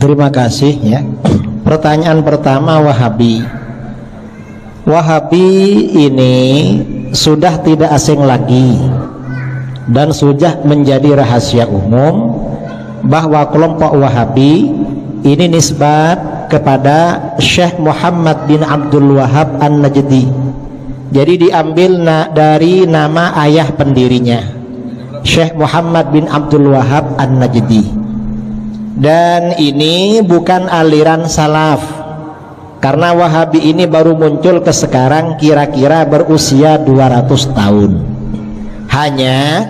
Terima kasih ya. Pertanyaan pertama, Wahabi. Wahabi ini sudah tidak asing lagi dan sudah menjadi rahasia umum bahwa kelompok Wahabi ini nisbat kepada Syekh Muhammad bin Abdul Wahab An-Najdi. Jadi diambil dari nama ayah pendirinya, Syekh Muhammad bin Abdul Wahab An-Najdi. Dan ini bukan aliran salaf, karena Wahabi ini baru muncul ke sekarang kira-kira berusia 200 tahun. Hanya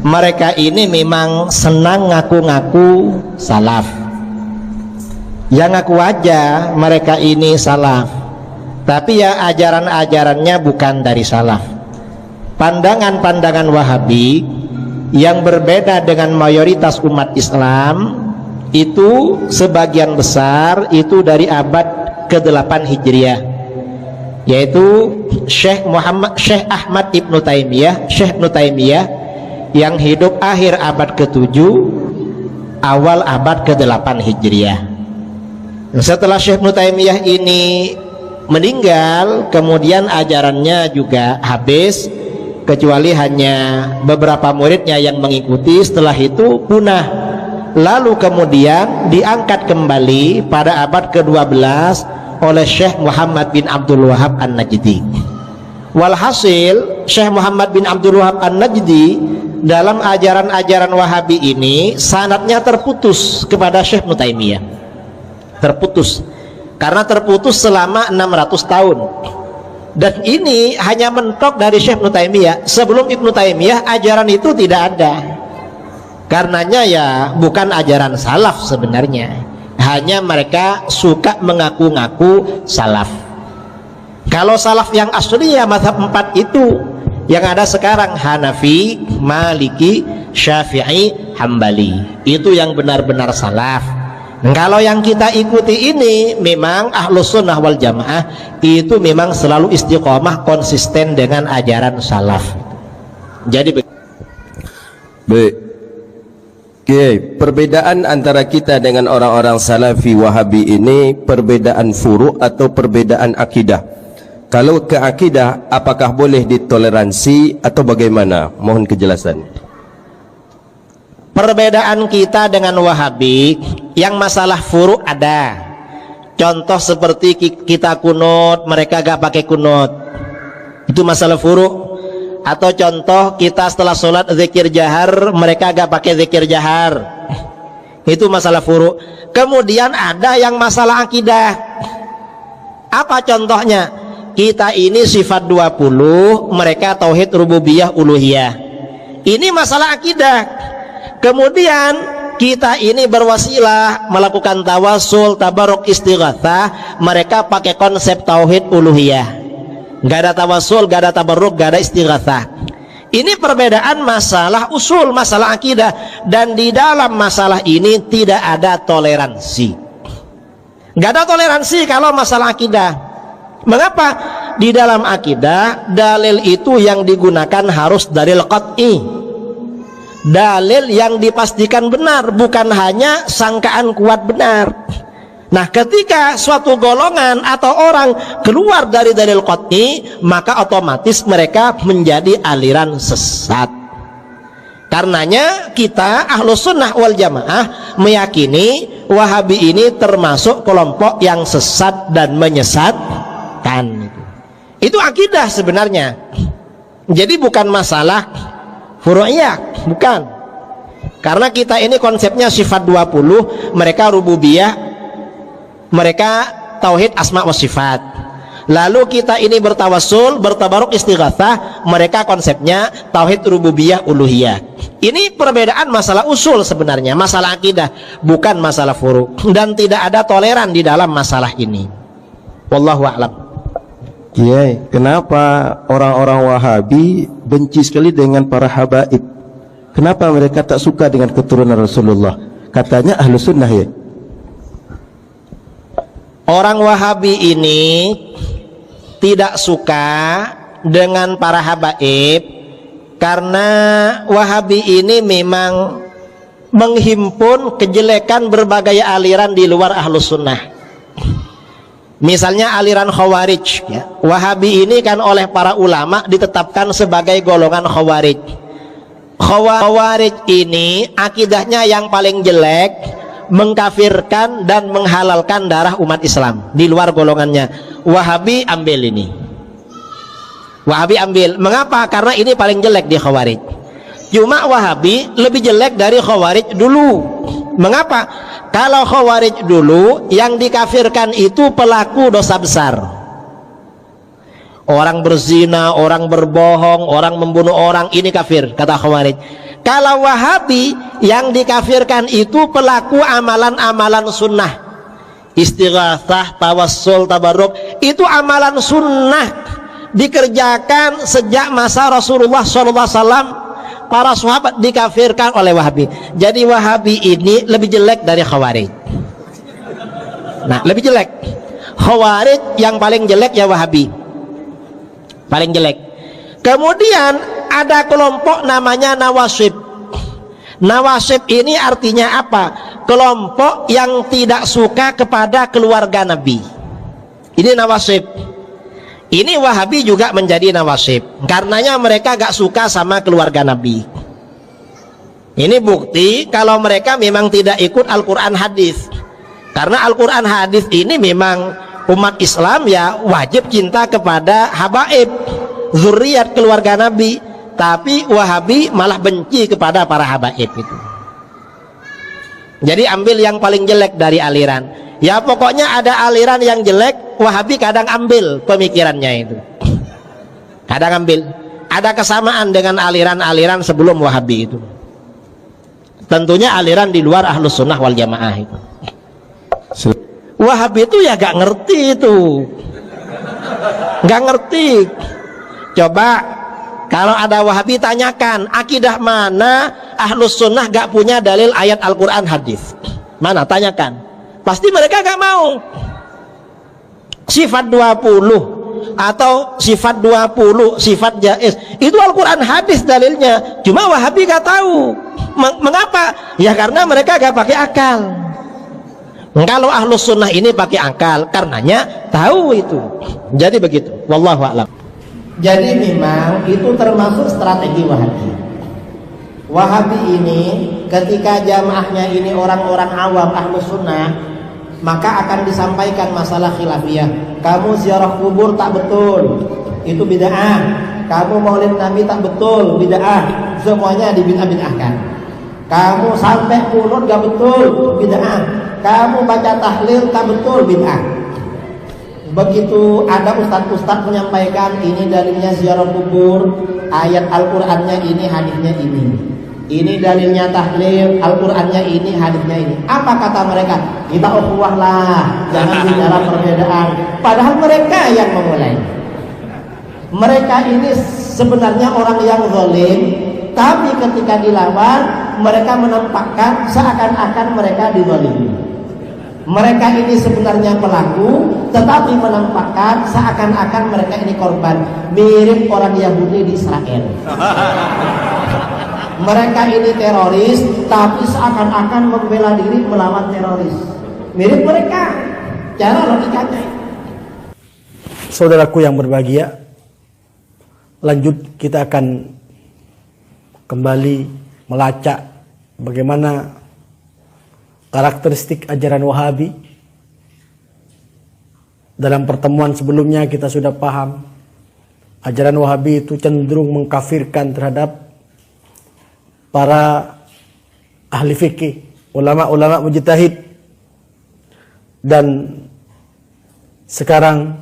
mereka ini memang senang ngaku-ngaku salaf. Yang ngaku aja mereka ini salaf, tapi ya ajaran-ajarannya bukan dari salaf. Pandangan-pandangan Wahabi yang berbeda dengan mayoritas umat Islam itu sebagian besar itu dari abad ke-8 Hijriah, yaitu Syekh Ahmad Ibnu Taimiyah, Syekh Ibnu Taimiyah yang hidup akhir abad ke-7 awal abad ke-8 Hijriah. Setelah Syekh Ibnu Taimiyah ini meninggal, kemudian ajarannya juga habis, kecuali hanya beberapa muridnya yang mengikuti. Setelah itu punah. Lalu kemudian diangkat kembali pada abad ke-12 oleh Syekh Muhammad bin Abdul Wahab An-Najdi. Walhasil Syekh Muhammad bin Abdul Wahab An-Najdi dalam ajaran-ajaran Wahabi ini sanadnya terputus kepada Syekh Ibnu Taimiyah. Terputus karena terputus selama 600 tahun. Dan ini hanya mentok dari Syekh Ibnu Taimiyah. Sebelum Ibnu Taimiyah ajaran itu tidak ada. Karenanya ya bukan ajaran salaf sebenarnya, hanya mereka suka mengaku-ngaku salaf. Kalau salaf yang asli ya mazhab 4 itu yang ada sekarang, Hanafi, Maliki, Syafi'i, Hambali. Itu yang benar-benar salaf. Kalau yang kita ikuti ini memang Ahlus Sunnah wal Jamaah, itu memang selalu istiqomah konsisten dengan ajaran salaf. Jadi baik. Oke, perbedaan antara kita dengan orang-orang Salafi Wahabi ini perbedaan furu' atau perbedaan akidah. Kalau ke akidah, apakah boleh ditoleransi atau bagaimana? Mohon kejelasan. Perbedaan kita dengan Wahabi yang masalah furu' ada. Contoh seperti kita kunut, mereka gak pakai kunut. Itu masalah furu'. Atau contoh kita setelah sholat zikir jahar, mereka gak pakai zikir jahar. Itu masalah furu'. Kemudian ada yang masalah akidah. Apa contohnya? Kita ini sifat 20, mereka tauhid rububiyah uluhiyah. Ini masalah akidah. Kemudian kita ini berwasilah melakukan tawasul, tabaruk, istighatsah, mereka pakai konsep tauhid uluhiyah. Gak ada tawasul, gak ada tabarruk, gak ada istighatsah. Ini perbedaan masalah usul, masalah akidah. Dan di dalam masalah ini tidak ada toleransi. Gak ada toleransi kalau masalah akidah. Mengapa? Di dalam akidah dalil itu yang digunakan harus dalil qat'i, dalil yang dipastikan benar, bukan hanya sangkaan kuat benar. Nah, ketika suatu golongan atau orang keluar dari dalil qat'i, maka otomatis mereka menjadi aliran sesat. Karenanya kita Ahlus Sunnah wal Jamaah meyakini Wahabi ini termasuk kelompok yang sesat dan menyesatkan. Itu akidah sebenarnya. Jadi bukan masalah furu'iyah, bukan. Karena kita ini konsepnya sifat 20, mereka rububiyah, mereka tauhid asma wa sifat. Lalu kita ini bertawassul, bertabaruk, istighatsah, mereka konsepnya tauhid rububiyah uluhiyah. Ini perbedaan masalah usul sebenarnya, masalah akidah, bukan masalah furu'. Dan tidak ada toleran di dalam masalah ini. Wallahu a'lam. Kiai, kenapa orang-orang Wahabi benci sekali dengan para habaib? Kenapa mereka tak suka dengan keturunan Rasulullah? Katanya Ahlus Sunnah ya. Orang Wahabi ini tidak suka dengan para habaib karena Wahabi ini memang menghimpun kejelekan berbagai aliran di luar Ahlus Sunnah. Misalnya aliran Khawarij ya. Wahabi ini kan oleh para ulama ditetapkan sebagai golongan Khawarij. Khawarij ini akidahnya yang paling jelek, mengkafirkan dan menghalalkan darah umat Islam di luar golongannya. Wahabi ambil ini. Wahabi ambil. Mengapa? Karena ini paling jelek di Khawarij. Cuma Wahabi lebih jelek dari Khawarij dulu. Mengapa? Kalau Khawarij dulu yang dikafirkan itu pelaku dosa besar. Orang berzina, orang berbohong, orang membunuh orang, ini kafir, kata Khawarij. Kalau Wahabi yang dikafirkan itu pelaku amalan-amalan sunnah, istighatsah, tawassul, tabarruk, itu amalan sunnah dikerjakan sejak masa Rasulullah SAW. Para sahabat dikafirkan oleh Wahabi. Jadi Wahabi ini lebih jelek dari Khawarij. Nah, lebih jelek. Khawarij yang paling jelek ya Wahabi, paling jelek. Kemudian ada kelompok namanya Nawasib. Nawasib ini artinya apa? Kelompok yang tidak suka kepada keluarga Nabi. Ini Nawasib. Ini Wahabi juga menjadi Nawasib. Karenanya mereka gak suka sama keluarga Nabi. Ini bukti kalau mereka memang tidak ikut Al-Quran hadis. Karena Al-Quran hadis ini memang umat Islam ya wajib cinta kepada habaib, zuriat keluarga Nabi. Tapi Wahabi malah benci kepada para habaib itu. Jadi ambil yang paling jelek dari aliran. Ya pokoknya ada aliran yang jelek, Wahabi kadang ambil pemikirannya itu. Kadang ambil. Ada kesamaan dengan aliran-aliran sebelum Wahabi itu. Tentunya aliran di luar Ahlus Sunnah wal Jamaah itu. Wahabi itu ya gak ngerti itu. Gak ngerti. Coba kalau ada Wahabi tanyakan, akidah mana Ahlus Sunnah gak punya dalil ayat Al-Quran hadis? Mana? Tanyakan. Pasti mereka gak mau. Sifat 20 atau sifat 20, sifat jaiz, itu Al-Quran hadis dalilnya. Cuma Wahabi gak tahu. Mengapa? Ya karena mereka gak pakai akal. Kalau Ahlus Sunnah ini pakai akal, karenanya tahu itu. Jadi begitu. Wallahu a'lam. Jadi memang itu termasuk strategi Wahabi. Wahabi ini ketika jamaahnya ini orang-orang awam Ahlus Sunnah, maka akan disampaikan masalah khilafiyah. Kamu ziarah kubur tak betul, itu bid'ah. Kamu maulid Nabi tak betul, bid'ah. Semuanya dibid'ah-bid'ahkan. Kamu sampai kunut gak betul, bid'ah. Kamu baca tahlil tak betul, bid'ah. Begitu ada ustadz-ustadz menyampaikan ini dalilnya ziarah kubur, ayat Al-Qur'annya ini, hadisnya ini. Ini dalilnya tahlil, Al-Qur'annya ini, hadisnya ini. Apa kata mereka? Kita ukhuwah lah, jangan bicara perbedaan. Padahal mereka yang memulai. Mereka ini sebenarnya orang yang zalim, tapi ketika dilawan, mereka menampakkan seakan-akan mereka dizalimi. Mereka ini sebenarnya pelaku, tetapi menampakkan seakan-akan mereka ini korban. Mirip orang Yahudi di Israel. Mereka ini teroris, tapi seakan-akan membela diri melawan teroris. Mirip mereka, cara logikanya. Saudaraku yang berbahagia, lanjut kita akan kembali melacak bagaimana karakteristik ajaran Wahabi. Dalam pertemuan sebelumnya kita sudah paham ajaran Wahabi itu cenderung mengkafirkan terhadap para ahli fikih, ulama-ulama mujtahid. Dan sekarang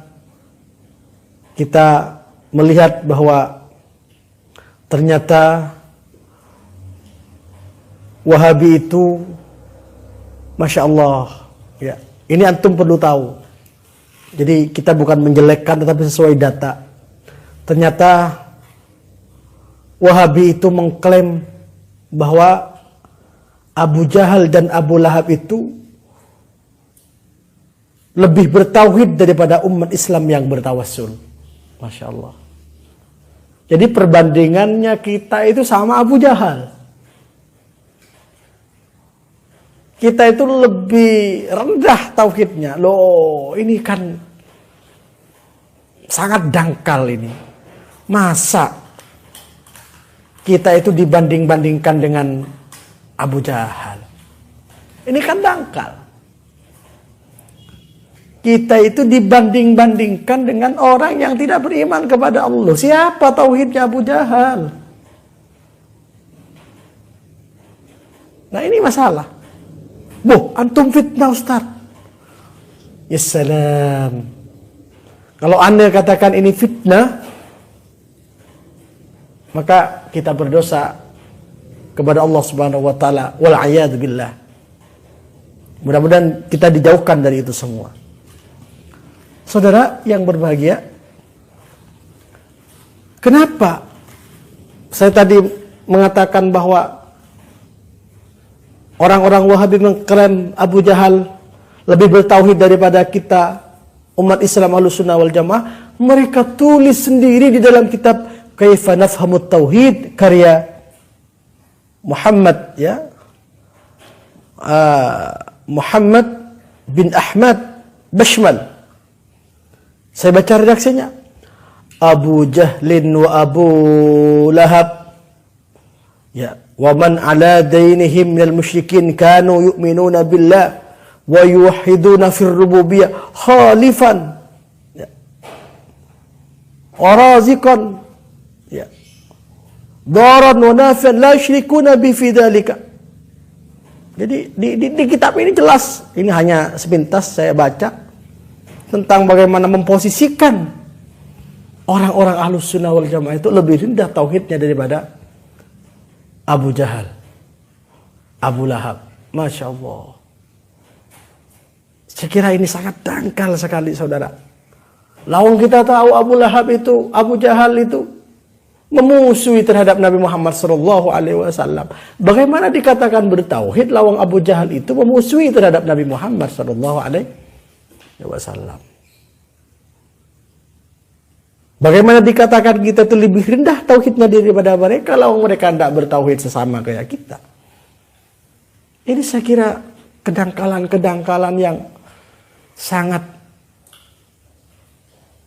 kita melihat bahwa ternyata Wahabi itu Masya Allah ya, ini antum perlu tahu. Jadi kita bukan menjelekkan tetapi sesuai data. Ternyata Wahabi itu mengklaim bahwa Abu Jahal dan Abu Lahab itu lebih bertauhid daripada umat Islam yang bertawassul. Masya Allah. Jadi perbandingannya kita itu sama Abu Jahal. kita itu lebih rendah tauhidnya. Loh, ini kan sangat dangkal ini. Masa kita itu dibanding-bandingkan dengan Abu Jahal? Ini kan dangkal. Kita itu dibanding-bandingkan dengan orang yang tidak beriman kepada Allah. Siapa tauhidnya Abu Jahal? Nah, ini masalah. Antum fitnah Ustaz. Ya salam. Kalau Anda katakan ini fitnah, maka kita berdosa kepada Allah Subhanahu wa taala. Wal a'yadu billah. Mudah-mudahan kita dijauhkan dari itu semua. Saudara yang berbahagia, kenapa saya tadi mengatakan bahwa orang-orang Wahabi mengklaim Abu Jahal lebih bertauhid daripada kita umat Islam Ahlussunnah wal Jamaah? Mereka tulis sendiri di dalam kitab Kaifa Nafhamut Tauhid karya Muhammad Muhammad bin Ahmad Bashmal. Saya baca redaksinya. Abu Jahlin wa Abu Lahab wa man ala dainihim minal musyrikin kanu yu'minuna billah wa yuwahhiduna fir rububiyyah khalifan wa raziqan daran wa nafian la yusyrikuna bi fi dzalika. Jadi di kitab ini jelas, ini hanya sepintas saya baca tentang bagaimana memposisikan orang-orang Ahlussunnah wal Jamaah itu lebih rendah tauhidnya daripada Abu Jahal, Abu Lahab. Masya Allah. Saya kira ini sangat dangkal sekali, saudara. Lawang kita tahu Abu Lahab itu, Abu Jahal itu memusuhi terhadap Nabi Muhammad SAW. Bagaimana dikatakan bertauhid, lawang Abu Jahal itu memusuhi terhadap Nabi Muhammad SAW. Bagaimana dikatakan kita itu lebih rendah tauhidnya daripada mereka, lawang mereka tidak bertauhid sesama kayak kita? Ini saya kira kedangkalan-kedangkalan yang sangat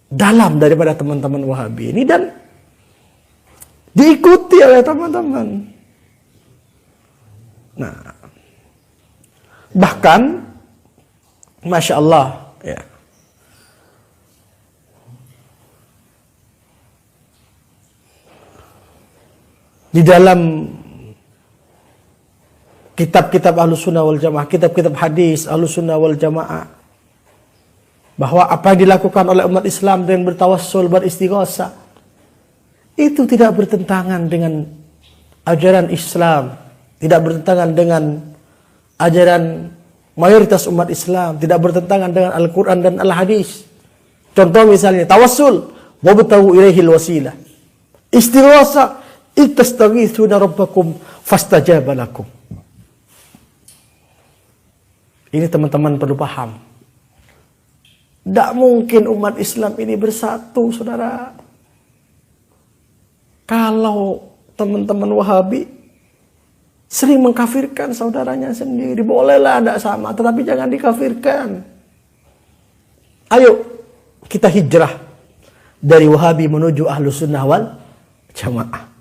dalam daripada teman-teman Wahabi ini, dan diikuti oleh teman-teman. Nah, bahkan Masya Allah di dalam kitab-kitab Ahlussunnah wal Jamaah, kitab-kitab hadis Ahlussunnah wal Jamaah, bahwa apa yang dilakukan oleh umat Islam dengan bertawassul, beristighatsah, itu tidak bertentangan dengan ajaran Islam, tidak bertentangan dengan ajaran mayoritas umat Islam, tidak bertentangan dengan Al-Quran dan Al-Hadis. Contoh misalnya tawassul, wabtagu ilaihil wasilah. Istighatsah, ittastaghitsuna rabbakum fastajaba lakum. Ini teman-teman perlu paham. Tidak mungkin umat Islam ini bersatu, saudara. Kalau teman-teman Wahabi sering mengkafirkan saudaranya sendiri, bolehlah tidak sama, tetapi jangan dikafirkan. Ayo kita hijrah dari Wahabi menuju Ahlussunnah wal Jamaah.